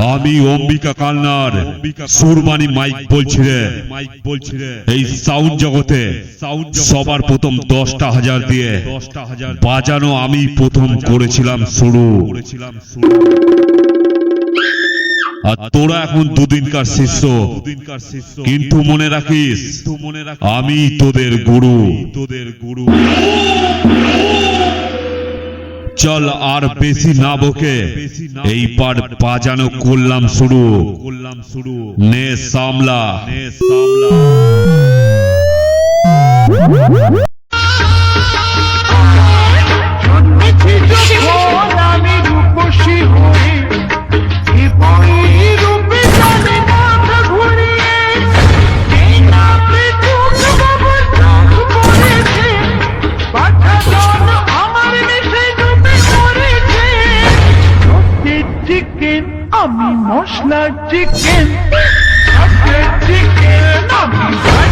আমি অম্বিকা কালনার সুরবানি মাইক বলছি রে। এই সাউন্ড জগতে সবার প্রথম 10,000 দিয়ে বাজানো আমি প্রথম করেছিলাম শুরু। আর তোরা এখন দুদিনকার শিষ্য, কিন্তু মনে রাখিস আমি তোদের গুরু। চল আর বেশি না বকে এইবার বাজানো করলাম শুরু। নে সামলা। আমি মশলা চিকেন, চিকেন আমি